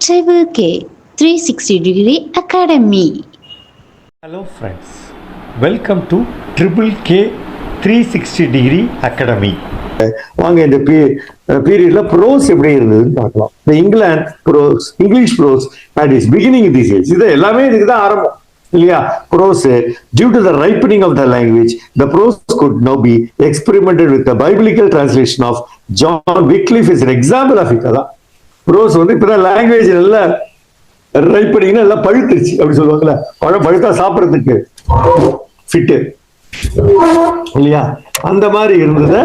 Triple K 360 Degree Academy. Hello friends, welcome to Triple K 360 Degree Academy. வாங்க இந்த பீரியட்ல pros எப்படி இருந்ததுன்னு பார்க்கலாம். இந்த English prose at is beginning this age. இது எல்லாமே இதுக்கு தான் ஆரம்பம் இல்லையா? Prose due to the ripening of the language the prose could not be experimented with the biblical translation of John Wycliffe is an example of it. அதான் prose வந்து இப்பதான் language நல்லா ரைப்பனிங்னா எல்லாம் பழுத்துருச்சு அப்படி சொல்லுவாங்கல்ல, பழம் பழுத்தா சாப்பிட்றதுக்கு ஃபிட்டு இல்லையா? அந்த மாதிரி இருந்தத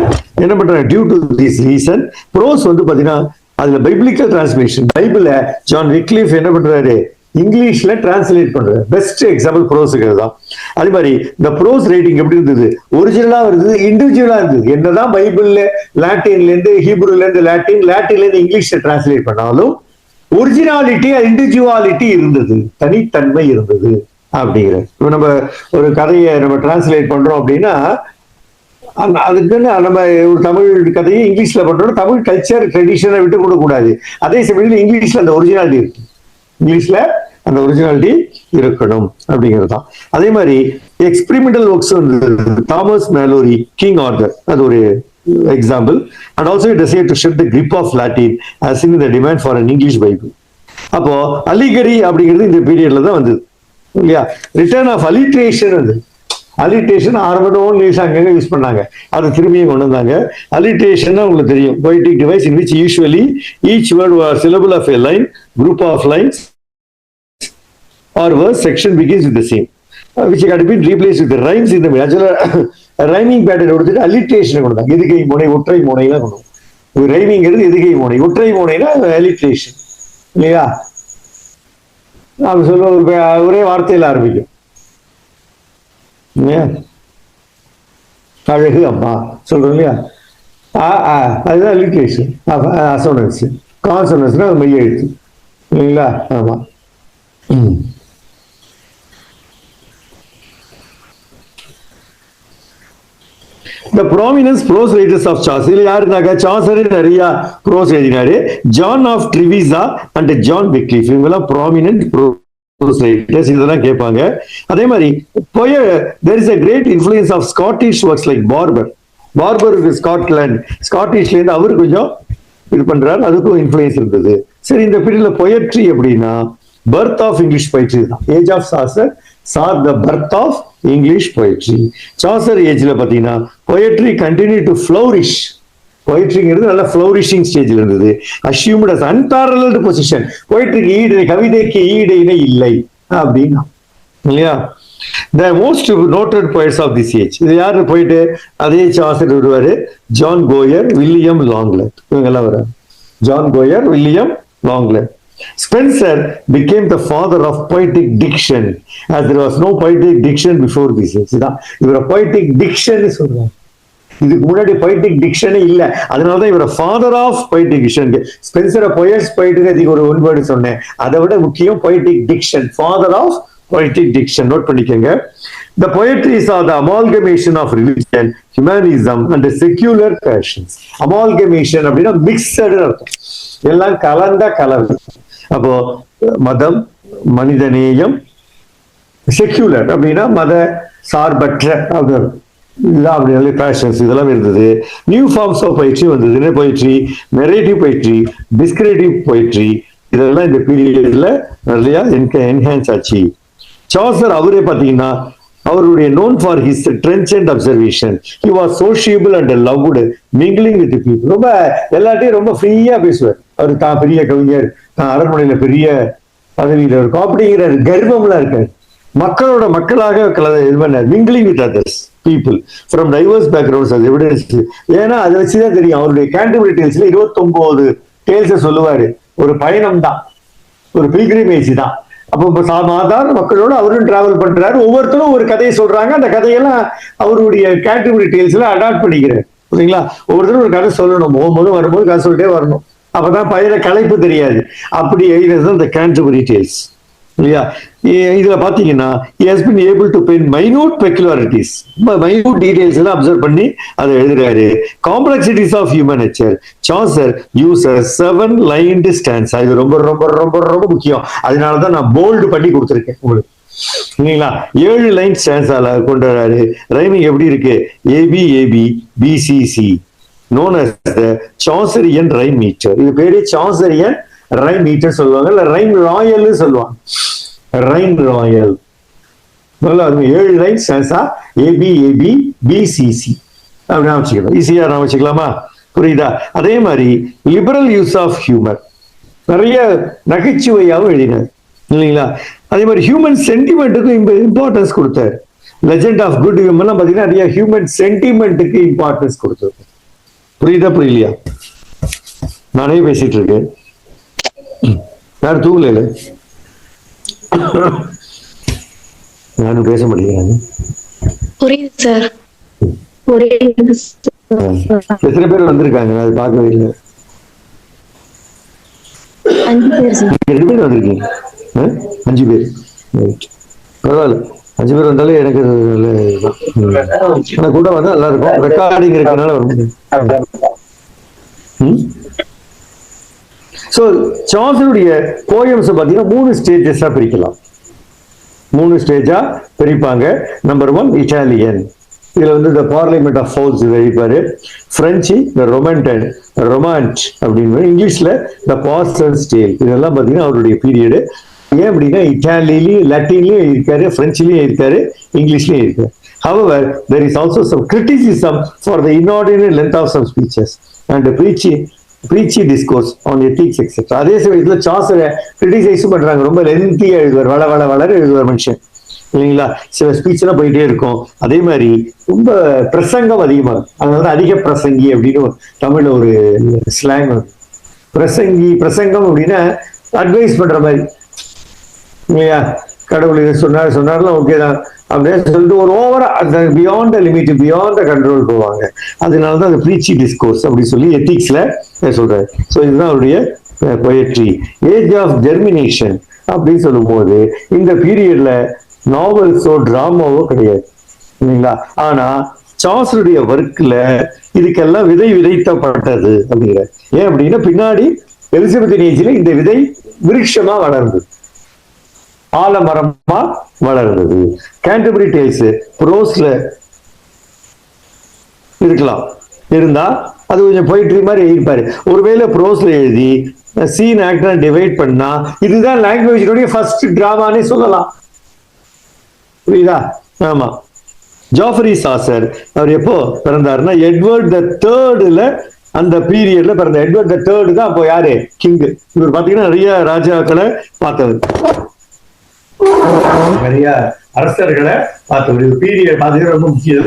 என்ன பண்றாங்க, due to this reason prose வந்து பாத்தீங்கன்னா அதுல பைபிளிக்கல் டிரான்ஸ்லேஷன் பைபிள ஜான் விக்லிஃப் என்ன பண்றாரு, இங்கிலீஷ்ல டிரான்ஸ்லேட் பண்றாரு. பெஸ்ட் எக்ஸாம்பிள் ப்ரோஸுக்கு தான். அதே மாதிரி இந்த ப்ரோஸ் ரைட்டிங் எப்படி இருந்தது, ஒரிஜினலா இருந்தது, இண்டிவிஜுவலா இருந்தது. என்னதான் பைபிள்ல லாட்டின்ல இருந்து ஹீப்ரூல இருந்து லாட்டின்ல இருந்து இங்கிலீஷ்ல டிரான்ஸ்லேட் பண்ணாலும் ஒரிஜினாலிட்டி இண்டிவிஜுவாலிட்டி இருந்தது, தனித்தன்மை இருந்தது அப்படிங்கிற. இப்ப நம்ம ஒரு கதையை நம்ம டிரான்ஸ்லேட் பண்றோம் அப்படின்னா அதுக்குன்னு நம்ம ஒரு தமிழ் கதையை இங்கிலீஷ்ல பண்றோம், தமிழ் கல்ச்சர் ட்ரெடிஷனை விட்டு கொடுக்க கூடாது. அதே சமயத்தில் இங்கிலீஷ்ல அந்த ஒரிஜினாலிட்டி இருக்கு, இங்கிலீஷ்ல அந்த ஒரிஜினாலிட்டி இருக்கணும் அப்படிங்கிறது தான். அதே மாதிரி எக்ஸ்பெரிமெண்டல் ஒர்க்ஸ் வந்து தாமஸ் மேலோரி கிங் ஆர்தர் அது ஒரு example, and also it decided to shift the grip of Latin as in the demand for an English Bible. அப்போ அலிகரி அப்படிங்கிறது இந்த பீரியட்ல தான் வந்தது இல்லையா? ரிட்டர்ன் ஆஃப் அலிட்ரேஷன் வந்து அலிட்ரேஷன் ஆரம்பம் இங்கிலீஷ் அங்கங்க யூஸ் பண்ணாங்க, அதை திரும்பியும் கொண்டு வந்தாங்க. அலிட்ரேஷன் உங்களுக்கு தெரியும், poetic device in which usually each word or syllable of a line, group of lines or verse section begins with the same which had been replaced with the rhymes in the middle. Rhyming pattern கொடுத்துட்டு alliteration கொடுத்தாங்க. எதுகை முனை ஒற்றை முனைலாம் கொடுக்கும். ரைமிங்கிறது எதுகை முனை, ஒற்றை முனைனா alliteration இல்லையா? நாம சொல்ல ஒரே வார்த்தையில் ஆரம்பிக்கும் இல்லையா? அழகு அம்மா சொல்றோம் இல்லையா? அதுதான் அலிட்ரேஷன். அசோனன்ஸ், கான்சோனன்ஸ்னா அது மெய் எழுத்து இல்லைங்களா? ஆமா. The prominent prose writers of Chaucer, யாருனாக்க சாசர் நிறைய ப்ரோஸ் எழுதினாரு. John of Trevisa and John Wycliffe இவங்கெல்லாம் ப்ராமினன்ட் ப்ரோஸ் ரைட்டர்ஸ், இதெல்லாம் கேட்பாங்க. அதே மாதிரி there is a great influence of Scottish works like Barbour Scotland, ஸ்காட்டிஷ்ல இருந்து அவர் கொஞ்சம் இது பண்றாரு, அதுக்கும் இன்ஃபுளுயன்ஸ் இருந்தது. சரி, இந்த பீரியட்ல பொயட்ரி அப்படின்னா birth of English poetry தான். Age of Chaucer saw the birth of English poetry. Chaucer ஏஜ்ல பாத்தீங்கன்னா poetry continue to flourish. poetryங்கிறது நல்ல ஃப்ளோரிஷிங் ஸ்டேஜ்ல இருந்தது. assumed as unparalleled position. poetryக்கு ஈடு, கவிதைக்கு ஈடு இணை இல்லை அப்படின்னா இல்லையா? The most noted poets of this age, இது யாரு போயிட்டு அதே சாசர் வருவாரு, ஜான் கோயர், வில்லியம் லாங்லெட், இவங்க எல்லாம் வர. John Gower, William Langland. Spencer became the father of poetic diction, as there was no poetic diction before this age. இவர poetic diction சொல்றாங்க, இதுக்கு முன்னாடி poetic diction இல்ல, அதனாலதான் இவர father of poetic diction. ஸ்பென்சரை poets poetic ஒரு வேர்டு சொன்னேன், அதை விட முக்கியம் poetic diction, father of poetic diction. Note பண்ணிக்கங்க. The poetries are the amalgamation of religion, humanism and the secular passions. amalgamation அப்படின்னா mixed அர்த்தம், எல்லாம் கலந்த கலவை. அப்போ மதம், மனிதநேயம், செக்யூலர் அப்படின்னா மத சார்பற்ற அப்படி பேஷன்ஸ் இதெல்லாம் இருந்தது. நியூ ஃபார்ம்ஸ் ஆஃப் பொய்ட்ரி வந்தது. என்ன poetry? Narrative poetry, descriptive poetry, இதெல்லாம் இந்த பீரியட்ல நிறைய என்ஹான்ஸ் ஆச்சு. சாசர் அவரே பாத்தீங்கன்னா அவருடைய known for his trenchant observation, he was sociable and loved mingling with the people. ரொம்ப எல்லாத்தையும் ரொம்ப ஃப்ரீயா பேசுவார். அவர் தான் பெரிய கவிஞர், தான் அரண்மனையில பெரிய பதவியில இருக்கும் அப்படிங்கிற கர்வம்லாம் இருக்காரு. மக்களாக இது பண்ணார். Mingling with others people from divorce backgrounds, அது எவிடன்ஸ். ஏன்னா அதை வச்சுதான் தெரியும். அவருடைய கேண்டர்பரி டேல்ஸ்ல 29 டேல்ஸை சொல்லுவாரு. ஒரு பயணம் தான், ஒரு பில்கிரிமேஜ் தான். அப்போ சாதாரண மக்களோட அவரும் டிராவல் பண்றாரு. ஒவ்வொருத்தரும் ஒரு கதையை சொல்றாங்க. அந்த கதையெல்லாம் அவருடைய கேண்டர்பரி டேல்ஸ்ல அடாப்ட் பண்ணிக்கிறார். சரிங்களா? ஒவ்வொருத்தரும் ஒரு கதை சொல்லணும், போகும்போது வரும்போது கதை சொல்லிட்டே வரணும். அப்பதான் பயண கலைப்பு தெரியாது. அப்படி எழுதினது இந்த கேண்டர்பரி டேல்ஸ். இல்லையா? இதுல பாத்தீங்கன்னா he has been able to paint minute peculiarities, minute details எல்லாம் அப்சர்வ் பண்ணி அதை எழுதுறாரு. Complexities of human nature. Chaucer uses 7 lined stanza. இது ரொம்ப ரொம்ப ரொம்ப ரொம்ப முக்கியம். அதனாலதான் நான் போல்டு பண்ணி கொடுத்துருக்கேன் உங்களுக்கு. இல்லைங்களா? 7 லைன் ஸ்டான்ஸால கொண்டு வராரு. ரைமிங் எப்படி இருக்கு? AB AB BCC known as the Chaucerian rhyme meter. இது பேரு Chaucerian rhyme meter சொல்லுவாங்க, இல்ல ரைம் ராயல் சொல்லுவாங்க. Rhyme royal. நல்லா 7 line stanza, AB AB BCC அப்படி வச்சுக்கலாம். ஈஸியா நான் வச்சுக்கலாமா? புரியுதா? அதே மாதிரி லிபரல் யூஸ் ஆஃப் ஹியூமர், நிறைய நகைச்சுவையாகவும் எழுதினார் இல்லைங்களா? அதே மாதிரி ஹியூமன் சென்டிமெண்ட்டுக்கும் இம்பார்ட்டன்ஸ் கொடுத்தார். லெஜெண்ட் ஆஃப் குட் ஹியூமன்லாம் பார்த்தீங்கன்னா நிறைய ஹியூமன் சென்டிமெண்ட்டுக்கு இம்பார்ட்டன்ஸ் கொடுத்தார். புரியுதா புரியலையா? நானே பேசிட்டு இருக்கேன், யாரும் தூங்கல, நானும் பேச மாட்டேங்கிறாங்க. புரியுது சார். எத்தனை பேர் வந்திருக்காங்க? அது பார்க்கவே இல்லை. 5 பேர் சார். 2 பேர் வந்திருக்கீங்க. 5 பேர். பரவாயில்ல, 5 பேர் வந்தாலே எனக்கு கூட வந்தா நல்லா இருக்கும். ரெக்கார்டிங் இருக்கனால வரும். சோ சாசருடைய போயம்ஸ் பாத்தீங்கன்னா 3 ஸ்டேஜஸா பிரிக்கலாம். 3 ஸ்டேஜா பிரிப்பாங்க. நம்பர் 1 இட்டாலியன், இதுல வந்து இந்த பார்லிமெண்ட் ஆஃப் ஃபோல்ஸ் எழுதிப்பாரு. பிரெஞ்சு ரொமான்ட் அப்படின்னு, இங்கிலீஷ்ல த பாஸ்டர்ஸ் டேல். இதெல்லாம் பாத்தீங்கன்னா அவருடைய பீரியடு. ஏன் அப்படின்னா இட்டாலியிலையும் லத்தீன்லயும் இருக்காரு, பிரெஞ்சுலயும் இருக்காரு, இங்கிலீஷ்லயும் இருக்காரு. However, there is also some criticism for the inordinate length of some speeches and preachy discourse on ethics etc. அதே சமயத்துல சாசரை கிரிட்டிசைஸ் பண்றாங்க, ரொம்ப லென்த்தியா எழுதுவார், வளர எழுதுவார் மனுஷன் இல்லைங்களா? சில ஸ்பீச் எல்லாம் போயிட்டே இருக்கும். அதே மாதிரி ரொம்ப பிரசங்கம் அதிகமா இருக்கும். அதனால அதிக பிரசங்கி அப்படின்னு தமிழ்ல ஒரு ஸ்லாங். பிரசங்கம் அப்படின்னா அட்வைஸ் பண்ற மாதிரி இல்லையா? கடவுள் இதை சொன்னார்லாம் ஓகே தான் அப்படின்னு சொல்லிட்டு ஒரு ஓவரா அந்த பியாண்ட் லிமிட், பியாண்ட் கண்ட்ரோல் போவாங்க. அதனாலதான் அந்த ப்ரீச்சி டிஸ்கோர்ஸ் அப்படின்னு சொல்லி எத்திக்ஸ்ல சொல்றாரு. ஸோ இதுதான் அவருடைய பொயட்ரி. ஏஜ் ஆஃப் ஜெர்மினேஷன் அப்படின்னு சொல்லும் போது இந்த பீரியட்ல நாவல்ஸோ டிராமாவோ கிடையாது இல்லைங்களா? ஆனா சாசருடைய ஒர்க்ல இதுக்கெல்லாம் விதை விதைத்தப்பட்டது அப்படிங்கிற. ஏன் அப்படின்னா பின்னாடி எலிசபெத்தின் ஏஜ்ல இந்த விதை விருட்சமா வளர்ந்தது, ஆலமரமா வளர்ந்தது. கேண்டர்பரி டேல்ஸ் ப்ரோஸ்ல இருக்கலாம், இருந்தா அது கொஞ்சம் பொயிட்ரி மாதிரி எழுதிப்பாரு. ஒருவேளை ப்ரோஸ்ல எழுதி சீன் ஆக்டர் டிவைட் பண்ணா இதுதான் லாங்குவேஜ் ஃபர்ஸ்ட் டிராமானே சொல்லலாம். புரியுதா? ஆமா. ஜாஃபரி சாசர் அவர் எப்போ பிறந்தாருன்னா எட்வர்ட் த தேர்டுல, அந்த பீரியட்ல பிறந்த. எட்வர்ட் த தேர்டு தான் அப்போ யாரு? கிங். இவர் பாத்தீங்கன்னா நிறைய ராஜாக்களை பார்த்தவர், நிறைய அரசர்களை பார்த்தவர். பீரியட் பாத்தீங்கன்னா ரொம்ப முக்கியம்.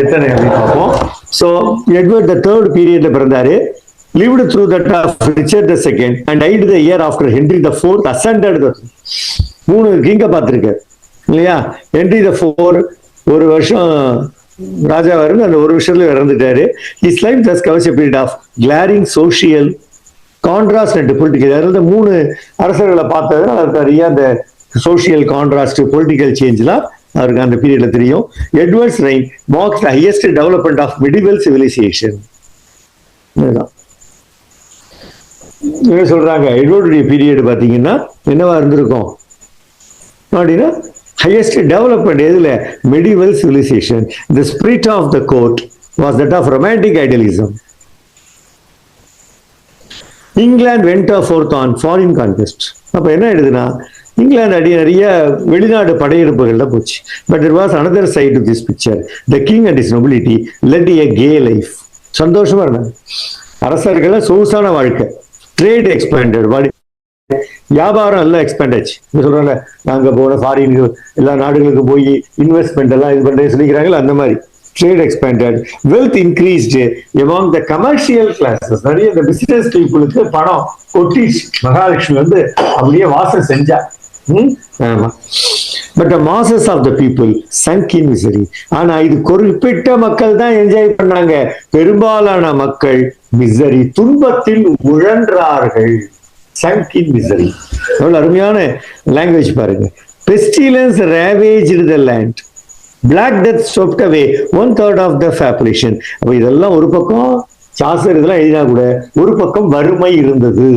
எத்தனை அப்படின்னு பார்ப்போம். சோ எட்வர்ட் த தேர்ட் பீரியட்ல பிறந்தாரு. lived through that of Richard II and died the year after Henry IV ascended the 3 கிங்க பார்த்திருக்காரு இல்லையா? ஹென்ரி IV ஒரு வருஷம் ராஜாவா இருந்து அந்த ஒரு வருஷத்துல இறந்துட்டாரு. His life thus covers a period of glaring social contrast and political. அதாவது 3 அரசர்களை பார்த்ததுனால அவருக்கு நிறைய அந்த சோசியல் கான்ட்ராஸ்ட், பொலிட்டிக்கல் சேஞ்ச்லாம் அவருக்கு அந்த பீரியட்ல தெரியும். Edward's reign marks the highest development of medieval civilisation. சொல்றாங்க எட்வர்டுடைய பீரியட் பாத்தீங்கன்னா என்னவா இருந்திருக்கும் அப்படின்னா highest development எதுல? medieval civilization. The spirit of the court was that of romantic idealism. England went forth on foreign conquest. அப்ப என்ன ஆயிடுதுன்னா இங்கிலாந்து நிறைய வெளிநாடு படையெடுப்புகள்ல போச்சு. But there was another side to this picture. The king and his nobility led a gay life. சந்தோஷமா இருந்தாங்க அரசர்கள், சொகுசான வாழ்க்கை. ட்ரேட் எக்ஸ்பேண்டட், வியாபாரம் எல்லாம் எக்ஸ்பேண்ட் ஆச்சு. சொல்றாங்க நாங்க போன ஃபாரின் எல்லா நாடுகளுக்கு போய் இன்வெஸ்ட்மெண்ட் எல்லாம் இது பண்றேன்னு சொல்லிக்கிறாங்களா, அந்த மாதிரி trade expanded. Wealth increased among the commercial classes. நிறைய இந்த பிசினஸ் பீப்புளுக்கு பணம் கொட்டிச்சு. மகாலட்சுமி வந்து அப்படியே வாசம் செஞ்சா. ஆமா. But the masses of the people sunk in misery. ஆனா இது குறிப்பிட்ட மக்கள் தான் என்ஜாய் பண்ணாங்க. பெரும்பாலான மக்கள் மிசரி, துன்பத்தில் உழன்றார்கள். sunk in misery. எவ்வளவு அருமையான லாங்குவேஜ் பாருங்க. Pestilence ravaged the land. Black death swept away 1/3 of the population. அப்ப இதெல்லாம் ஒரு பக்கம் சாசர் இதெல்லாம் எழுதினா கூட ஒரு பக்கம் வறுமை இருந்தது.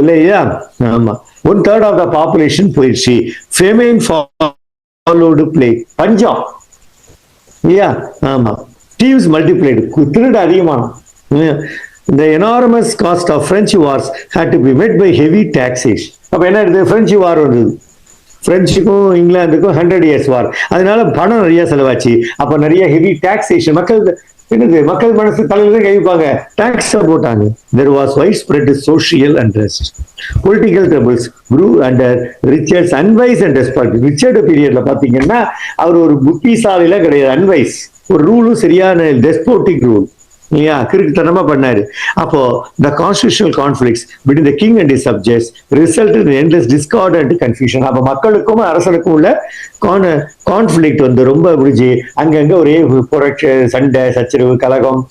இல்லையா? ஆமா. 1/3 of the population போயிடுச்சு. Famine followed plague. பஞ்சம். இல்லையா? ஆமா. Thieves multiplied. திருடு அதிகமான. The enormous cost of French wars had to be met by heavy taxation. அப்ப என்ன இருக்கு? பிரெஞ்சு வார் வந்தது. பிரெஞ்சுக்கும் இங்கிலாந்துக்கும் 100 years வார். அதனால பணம் நிறைய செலவாச்சு. அப்ப நிறைய ஹெவி டாக்ஸேஷன். மக்கள் மனசு தலையில தான் கைப்பாங்க. டாக்ஸ் போட்டாங்க. There was widespread social unrest. Political troubles grew under Richard's unwise and desperate. Richard பீரியட்ல பாத்தீங்கன்னா அவர் ஒரு புத்திசாலில கிடையாது, அன்வைஸ். ஒரு ரூலும் சரியான டெஸ்போட்டிக் ரூல் இல்லையா, கிறுக்குத்தனமா பண்ணாரு. அப்போ the constitutional conflicts between the king and his subjects resulted in endless discord and confusion. அப்ப மக்களுக்கும் அரசனுக்கும் உள்ள கான்ஃபிளிக்ட் வந்து ரொம்ப முடிஞ்சு அங்கங்க ஒரே புரட்சி, சண்டை, சச்சரவு, கலகம்,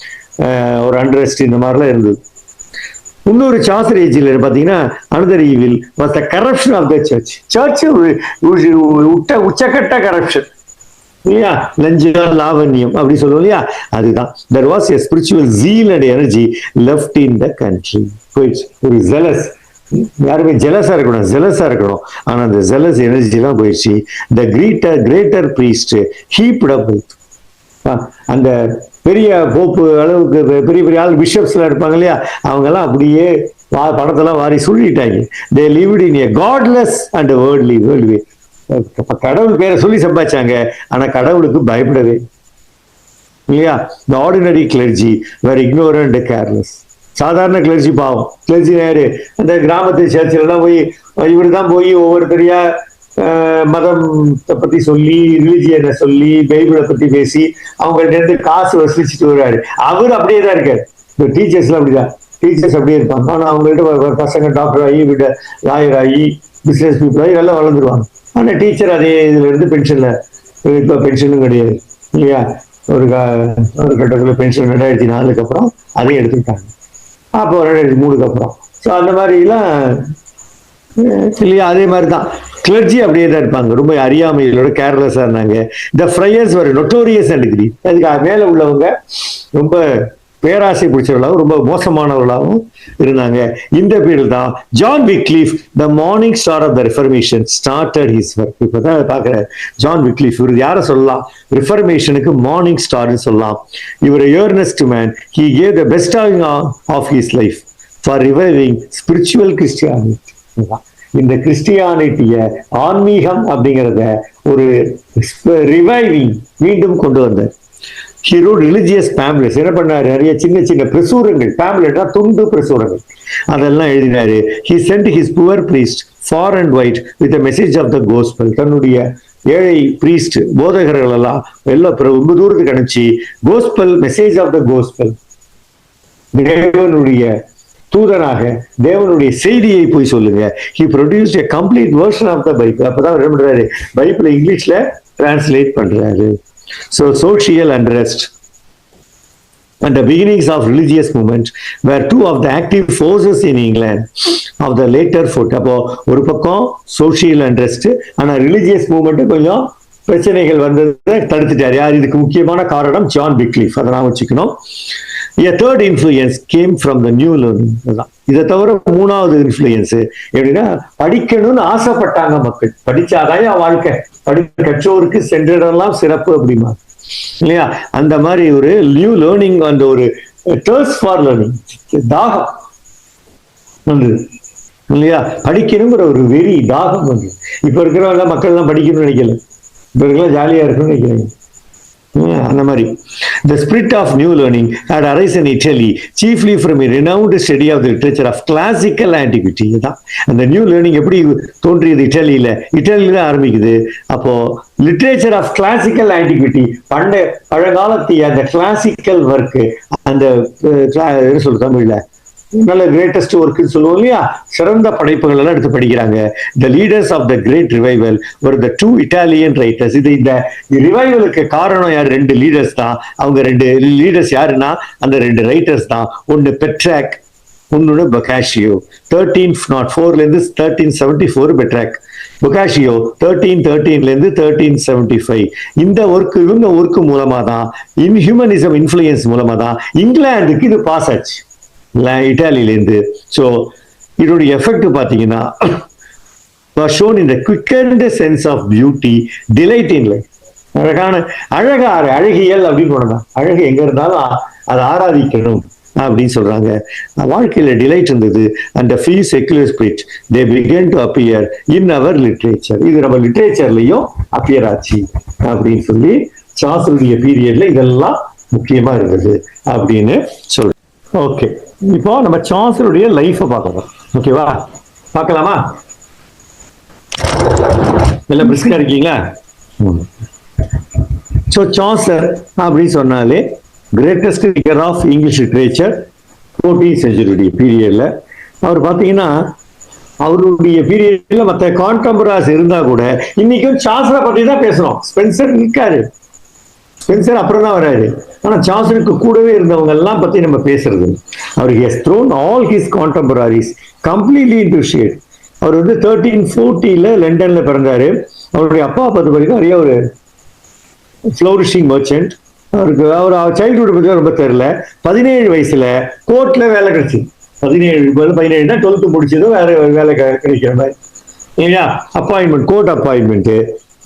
ஒரு அண்ட்ரஸ்ட் இந்த மாதிரிலாம் இருந்தது. இன்னொரு சாசர் ஏஜில் பாத்தீங்கன்னா another evil was the corruption of the church. Church உச்சக்கட்ட கரப்ஷன் இல்லையா, லஞ்சம், லாவண்யம் அப்படி சொல்லுவோம் இல்லையா, அதுதான். There was a spiritual zeal and energy left in the country. போயிடுச்சு. ஒரு ஜெலஸ், யாருமே ஜெலஸா இருக்கணும். ஆனா அந்த ஜெலஸ் எனர்ஜி எல்லாம் போயிடுச்சு. The greater priest heaped up with. அந்த பெரிய போப்பு அளவுக்கு பெரிய பெரிய ஆள் பிஷப்ஸ் எல்லாம் இருப்பாங்க இல்லையா, அவங்க எல்லாம் அப்படியே பணத்தெல்லாம் வாரி சொல்லிட்டாங்க. They lived in a godless and worldly way. கடவுள் பேரை சொல்லி சம்பாதிச்சாங்க, ஆனா கடவுளுக்கு பயப்படவே இல்லையா. The ordinary clergy were ignorant and careless. சாதாரண கிளர்ச்சி பாவம். கிளர்ச்சி நேரு அந்த கிராமத்து சர்ச்சில் எல்லாம் போய் இவரு தான் போய் ஒவ்வொருத்தரையா மதத்தை பத்தி சொல்லி, ரிலிஜியனை சொல்லி, பைபிளை பத்தி பேசி அவங்கள்ட்ட இருந்து காசு வசூலிச்சுட்டு வருவாரு. அவரு அப்படியே தான் இருக்காரு. இந்த டீச்சர்ஸ்லாம் அப்படிதான், டீச்சர்ஸ் அப்படியே இருப்பாங்க. ஆனா அவங்கள்ட்ட பசங்க டாக்டர் ஆகி, லாயர் ஆகி, பிசினஸ் பீப்புள் ஆகி எல்லாம் வளர்ந்துருவாங்க. ஆனா டீச்சர் அதே இதுல இருந்து பென்ஷன்ல, இப்ப பென்ஷனும் கிடையாது இல்லையா. ஒரு கட்டத்துல பென்ஷன் 2004 அப்புறம் அதையும் எடுத்துக்கிட்டாங்க. அப்போ 2003 அப்புறம். ஸோ அந்த மாதிரி எல்லாம் இல்லையா. அதே மாதிரிதான் கிளர்ஜி அப்படியே தான் இருப்பாங்க, ரொம்ப அறியாமைகளோட கேர்லெஸ்ஸா இருந்தாங்க. த friars were notorious and greedy. அதுக்கு மேல உள்ளவங்க ரொம்ப பேராசை பிடிச்சவர்களாகவும் ரொம்ப மோசமானவர்களாகவும் இருந்தாங்க. இந்த பீரியட் தான் John Wycliffe, the morning star of the reformation, started his work. இப்பதான் பாக்குற ஜான் விக்லீஃப், இவர் யார சொல்லலாம்? ரிஃபர்மேஷனுக்கு மார்னிங் ஸ்டார்னு சொல்லலாம். இவர் earnest man. He gave the best of his life for reviving spiritual Christianity. இந்த கிறிஸ்டியானிட்டிய, ஆன்மீகம் அப்படிங்கிறத ஒரு ரிவைவிங் மீண்டும் கொண்டு வந்தார். He wrote religious pamphlets. என்ன பண்ணாரு? நிறைய சின்ன சின்ன பிரசுரங்கள், பேம்ப்லெட்னா துண்டு பிரசுரங்கள், அதெல்லாம் எழுதினாரு. He sent his poor priest far and wide with the message of the gospel. தன்னுடைய ஏழை பிரீஸ்ட், போதகர்கள் எல்லாம் ரொம்ப தூரத்துக்கு அனுப்பிச்சு gospel, message of the gospel, தேவனுடைய தூதனாக தேவனுடைய செய்தியை போய் சொல்லுங்க. He produced a complete version of the Bible. அப்பதான் என்ன பண்றாரு? பைபிளை இங்கிலீஷ்ல டிரான்ஸ்லேட் பண்றாரு. So social unrest and the beginnings of religious movement were two of the active forces in England of the later foot. அப்போ ஒரு பக்கம் சோசியல் அண்ட்ரஸ்ட், ஆனா ரிலிஜியஸ் மூவ்மெண்ட் கொஞ்சம் பிரச்சனைகள் வந்ததை தடுத்துட்டாரு. யார்? இதுக்கு முக்கியமான காரணம் ஜான் விக்லீஃப். அதை நான் வச்சுக்கணும். A third influence came from the new learning. இதை தவிர மூணாவது இன்ஃபுளுயன்ஸ் எப்படின்னா, படிக்கணும்னு ஆசைப்பட்டாங்க மக்கள். படிச்சாதான் வாழ்க்கை, கற்றோருக்கு சென்றதெல்லாம் சிறப்பு அப்படிமா இல்லையா. அந்த மாதிரி ஒரு நியூ லேர்னிங், அந்த ஒரு thirst for learning, தாகம் வந்தது இல்லையா. படிக்கணுங்கிற ஒரு வெறி, தாகம் வந்தது. இப்ப இருக்கிறவங்க மக்கள் எல்லாம் படிக்கணும்னு நினைக்கல, இப்ப இருக்கலாம் ஜாலியா இருக்குன்னு நினைக்கிறாங்க. அந்த மாதிரி the spirit of new learning had arisen in Italy chiefly from a renowned study of the literature of classical antiquity. அந்த நியூ லேர்னிங் எப்படி தோன்றியது? இட்டாலியில ஆரம்பிக்குது. அப்போ லிட்ரேச்சர் ஆஃப் கிளாசிக்கல் ஆன்டிக்விட்டி, பழங்காலத்திய அந்த கிளாசிக்கல் ஒர்க், அந்த என்ன சொல்ற தமிழ்ல நல்ல கிரேட்டஸ்ட் ஒர்க்னு சொல்லுவோம் இல்லையா, சிறந்த படைப்புகள் எல்லாம் எடுத்து படிக்கிறாங்க. The leaders of the great revival ஒரு த டூ இட்டாலியன் ரைட்டர்ஸ். இது இந்த ரிவைவலுக்கு காரணம் யார்? 2 லீடர்ஸ் தான். அவங்க 2 லீடர்ஸ் யாருன்னா அந்த 2 ரைட்டர்ஸ் தான். ஒன்னு பெட்ராக், இன்னொன்று பொக்காஷியோ 1304 1374 பெட்ராக். பொக்காஷியோ 1313 1375. இந்த ஒர்க்கு மூலமா தான் ஹியூமனிசம் இன்ஃபுளுயன்ஸ் மூலமா தான் இங்கிலாந்துக்கு இது பாஸ் ஆச்சு இட்டாலியிலேருந்து. ஸோ இதோடைய எஃபெக்ட் பார்த்தீங்கன்னா was shown in the quickened sense of beauty, delight in life. அழகியல் அப்படின்னு ஒண்ணுதான். அழகு எங்க இருந்தாலும் அதை ஆராதிக்கணும் அப்படின்னு சொல்றாங்க. வாழ்க்கையில டிலைட் இருந்தது. அந்த free secular spirit they began to appear in our literature. இது நம்ம லிட்ரேச்சர்லயும் அப்பியர் ஆச்சு அப்படின்னு சொல்லி சாஸ்திரிய பீரியட்ல இதெல்லாம் முக்கியமா இருந்தது அப்படின்னு சொல்றோம். ஓகே, இப்போ நம்ம சாஸ்திரிய லைஃபை பார்க்கலாம். ஓகேவா, பார்க்கலாமா? எல்லாம் பிரிஸ்கா இருக்கீங்களா? ஸோ சாசர் அப்படின்னு சொன்னாலே greatest figure of English literature 14th century பீரியட்ல. அவர் பார்த்தீங்கன்னா அவருடைய பீரியட்ல மற்ற கான்டெம்பரரிஸ் இருந்தா கூட இன்னைக்கும் சாசரை பத்தி தான் பேசுறோம். ஸ்பென்சர் இருக்காரு, ஸ்பென்சர் அப்புறம் தான் வராரு. ஆனா சாசருக்கு கூடவே இருந்தவங்க எல்லாம் பத்தி நம்ம பேசுறது. அவர் has thrown all his contemporaries completely into shade. அவர் 1340 லண்டன்ல பிறந்தாரு. அவருடைய அப்பா பார்த்து பார்த்தீங்கன்னா நிறைய ஒரு ஃப்ளோரிஷிங் மர்ச்சன்ட். அவருக்கு அவர் சைல்ட்ஹுட் பத்தி ரொம்ப தெரியல. 17 வயசுல கோர்ட்ல வேலை கிடைச்சி, 17 12th முடிச்சதும் வேற வேலை கிடைக்கிற மாதிரி இல்லையா, அப்பாயின்மெண்ட், கோர்ட் அப்பாயின்மெண்ட்.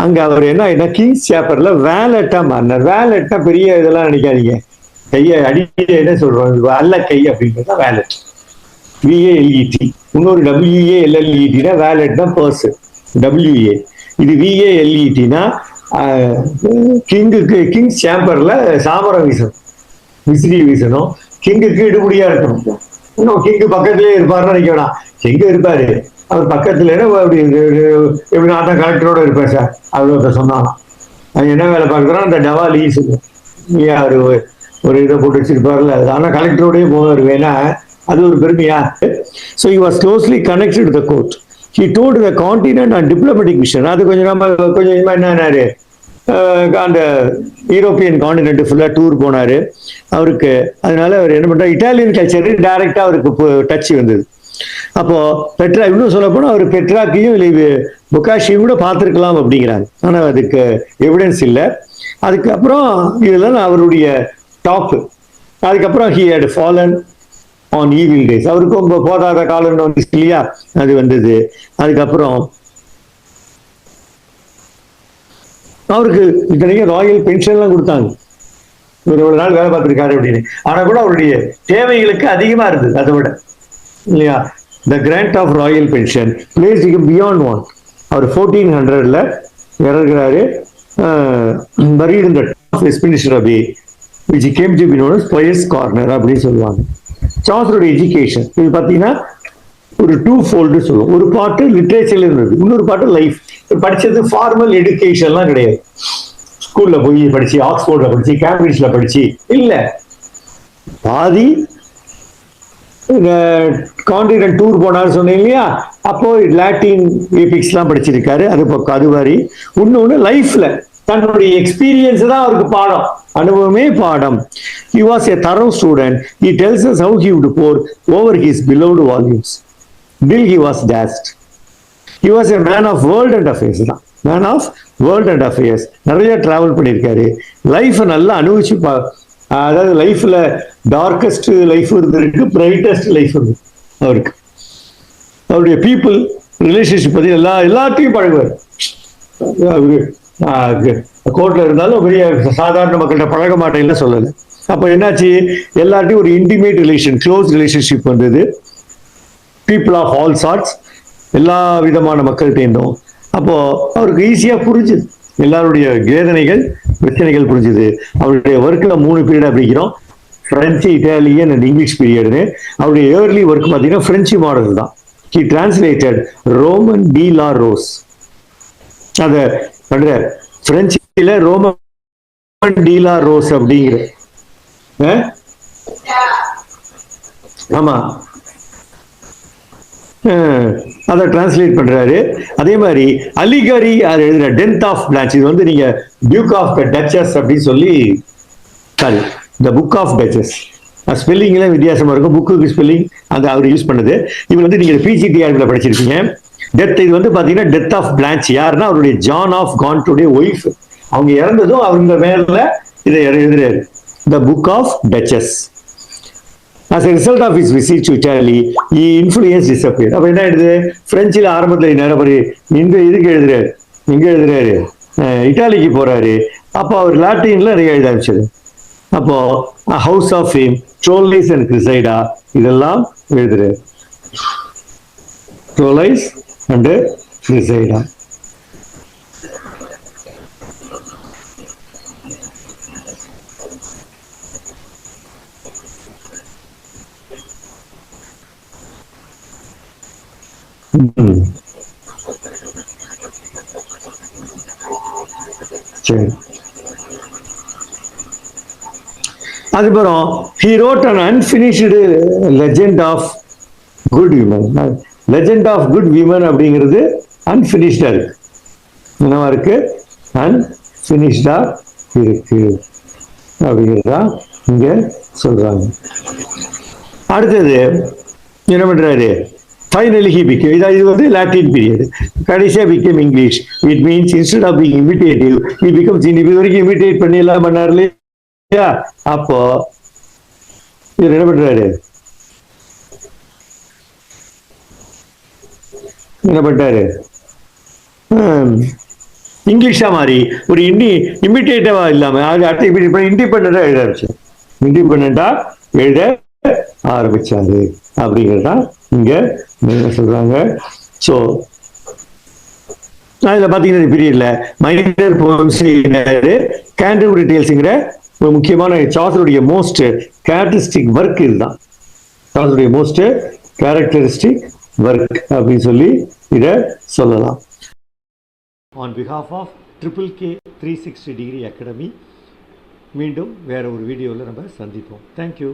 அங்க அவர் என்ன கிங்ஸ் சேப்பர்ல வேலட்டா மாறினார். வேலட்டா பெரிய இதெல்லாம் நினைக்காதீங்க, கையை அடிக்க என்ன சொல்றோம் அல்ல கை அப்படின்றது வேலட், விஏஎல்இடி. இன்னொரு WALLETனா வேலட்னா பர்ஸ், WA. இது VALETனா கிங்ஸ் சேம்பர்ல சாமரம் வீசணும், விசிறி வீசணும். கிங்குக்கு இடுபடியா இருக்கணும். இன்னும் கிங்கு பக்கத்திலே இருப்பாருன்னு நினைக்க வேணாம். கிங்கு இருப்பாரு, அவர் பக்கத்துல எப்படி நான் தான் கலெக்டரோட இருப்பேன் சார் அவ்வளோ சொன்னாலும். அது என்ன வேலை பார்க்குறோம், அந்த டவாலி அவரு ஒரு இதை போட்டு வச்சிருப்பாருல, ஆனா கலெக்டரோடய போவார். வேணா அது ஒரு பெருமையா. So he was closely connected to the court. He told the continent and diplomatic mission. அது கொஞ்சம் கொஞ்சமா என்னன்னாரு, அந்த யூரோப்பியன் கான்டினென்ட் ஃபுல்லா டூர் போனாரு அவருக்கு. அதனால அவர் என்ன பண்றாரு, இட்டாலியன் கல்ச்சர் டைரக்டா அவருக்கு டச் வந்தது. அப்போ பெட்ரா, இன்னும் சொல்ல போனா அவர் பெட்ராக்கையும் பொக்காஷியும் கூட பார்த்துருக்கலாம் அப்படிங்கிறாங்க. ஆனா அதுக்கு எவிடன்ஸ் இல்லை. அதுக்கப்புறம் இதெல்லாம் அவருடைய டாப். அதுக்கப்புறம் he had fallen on evil days. அவருக்கும் போதாத காலம் வந்துச்சு இல்லையா, அது வந்தது. அதுக்கப்புறம் அவருக்கு இத்தனைக்கும் ராயல் பென்ஷன்லாம் கொடுத்தாங்க, இவர் இவ்வளவு நாள் வேலை பார்த்திருக்காரு அப்படின்னு. ஆனா கூட அவருடைய தேவைகளுக்கு அதிகமா இருந்தது அதை விட இல்லையா. The grant of royal pension place beyond one. அவர் 1400 இறங்குறாரு. Buried in the top Westminster Abbey which came to be known as Poets Corner அப்படின்னு சொல்லுவாங்க. சாசரோட எஜுகேஷன் இது பார்த்தீங்கன்னா ஒரு 2-fold சொல்லுவோம். ஒரு பாட்டு லிட்ரேச்சர்ல இருந்தது, இன்னொரு பாட்டு லைஃப். படிச்சது ஃபார்மல் எஜுகேஷன்லாம் கிடையாது. ஸ்கூல்ல போய் படிச்சு, ஆக்ஸ்போர்ட்ல படிச்சு, கேம்பிரிட்ஜ்ல படிச்சு இல்ல. பாதி கான்டினென்ட் டூர் போனாரு சொன்னீங்க இல்லையா, அப்போ லாட்டின் எபிக்ஸ் எல்லாம் படிச்சிருக்காரு. அது பக்கம் அது மாதிரி. இன்னொன்னு லைஃப்ல தன்னுடைய எக்ஸ்பீரியன்ஸ் தான் அவருக்கு பாடம், அனுபவமே பாடம். He was a thorough student. He tells us how he would pour over his beloved volumes till he was dashed. He was a man of world and affairs தான், man of world and affairs. நிறைய travel பண்ணியிருக்காரு. Life நல்லா அனுபவிச்சு அதாவது லைஃப்ல darkest life இருந்திருக்கு, brightest life இருக்கு அவருக்கு. அவருடைய பீப்புள் ரிலேஷன்ஷிப் பத்தி எல்லாத்தையும் பழகுவார். அவரு கோர்ட்ல இருந்தாலும் பெரிய சாதாரண மக்கள்கிட்ட பழக மாட்டேன்னு சொல்லலை. அப்ப என்னாச்சு, எல்லார்ட்டையும் ஒரு இன்டிமேட் ரிலேஷன், க்ளோஸ் ரிலேஷன்ஷிப் வந்தது. பீப்புள் ஆஃப் ஆல் சார்ட்ஸ், எல்லா விதமான மக்கள்கிட்ட இருந்தோம். அப்போ அவருக்கு ஈஸியா புரிஞ்சுது எல்லாருடைய வேதனைகள், பிரச்சனைகள் புரிஞ்சுது. அவருடைய ஒர்க்ல 3 பீரியடா பிரிக்கிறோம், பிரெஞ்சு, இட்டாலியன் அண்ட் இங்கிலீஷ் பீரியட்னு. அவருடைய ஏர்லி ஒர்க் பார்த்தீங்கன்னா பிரெஞ்சு மாடல் தான். He translated Roman de la Rose. அத பண்ற பிரெஞ்சுல ரோமன் டி லா ரோஸ் அப்படிங்கிற, ஆமா, அதை டிரான்ஸ்லேட் பண்றாரு. அதே மாதிரி அலிகரி எழுதுற டென்த் ஆஃப் பிளான்ச், இது வந்து நீங்க டியூக் ஆஃப் த டச்சஸ் அப்படின்னு சொல்லி, sorry the book of duchess, ஸ்பெல்லிங்லாம் வித்தியாசமா இருக்கும், புக்குக்கு ஸ்பெல்லிங் அந்த அவர் யூஸ் பண்ணது. இவர் வந்து நீங்க பிஜிடிஆர்ல படிச்சிருக்கீங்க. டெத் இது வந்து பாத்தீங்கன்னா டெத் ஆஃப் பிளான்ச், யாருன்னா அவருடைய ஜான் ஆஃப் கான்டுடைய ஒய்ஃப். அவங்க இறந்ததும் அவங்க மேல இதை எழுதுறாரு, the book of Duchess. As a result of his visit to Italy, he influence disappeared. அப்ப என்ன எழுது, பிரெஞ்சில் ஆரம்பத்தில் நிறைய இந்த இதுக்கு எழுதுறாரு, எங்க எழுதுறாரு, இட்டாலிக்கு போறாரு. அப்போ அவர் லாட்டின்ல நிறைய எழுத ஆரம்பிச்சது. அப்போ ஹவுஸ் ஆஃப் ஃபேம், ட்ரோலைஸ் அண்ட் கிரிசைடா இதெல்லாம் எழுதுறாரு. ட்ரோலைஸ் அண்ட் கிரிசைடா. சரி, அதுக்கப்புறம் he wrote an unfinished legend of good women. legend of good women அப்படிங்கிறது அன்பினிஷ்டா இருக்கு, என்னவா இருக்கு, அன்பினிஷ்டா இருக்கு அப்படிங்கிறதா இங்க சொல்றாங்க. அடுத்தது என்ன பண்றாரு, finally he became, இது வந்து லாட்டின் பீரியட், கடைசியா became English. It means instead of being imitative he becomes, இது வரைக்கும் இமிட்டேட் பண்ணி எல்லாம் பண்ணாரு இல்லையா, அப்போ இவர் என்ன பண்றாரு, என்ன பண்றாரு, இங்கிலீஷா மாறி ஒரு இமிட்டேட்டிவா இல்லாம இண்டிபெண்டா எழுத ஆரம்பிச்சு, இண்டிபெண்டா எழுத ஆரம்பிச்சாரு அப்படிங்கிறதா இங்க என்ன சொல்றாங்க. ஸோ இதுல பாத்தீங்கன்னா பீரியட்ல மைனர் போயம்ஸ், கேண்டர்பரி டேல்ஸ்ங்கிற ஒரு முக்கியமான சாசருடைய மோஸ்ட் கேரக்டரிஸ்டிக் ஒர்க் இதுதான், சாசருடைய மோஸ்ட் கேரக்டரிஸ்டிக் ஒர்க் அப்படின்னு சொல்லி இதை சொல்லலாம். On behalf of KKK 360 degree academy மீண்டும் வேற ஒரு வீடியோவில் நம்ம சந்திப்போம். தேங்க்யூ.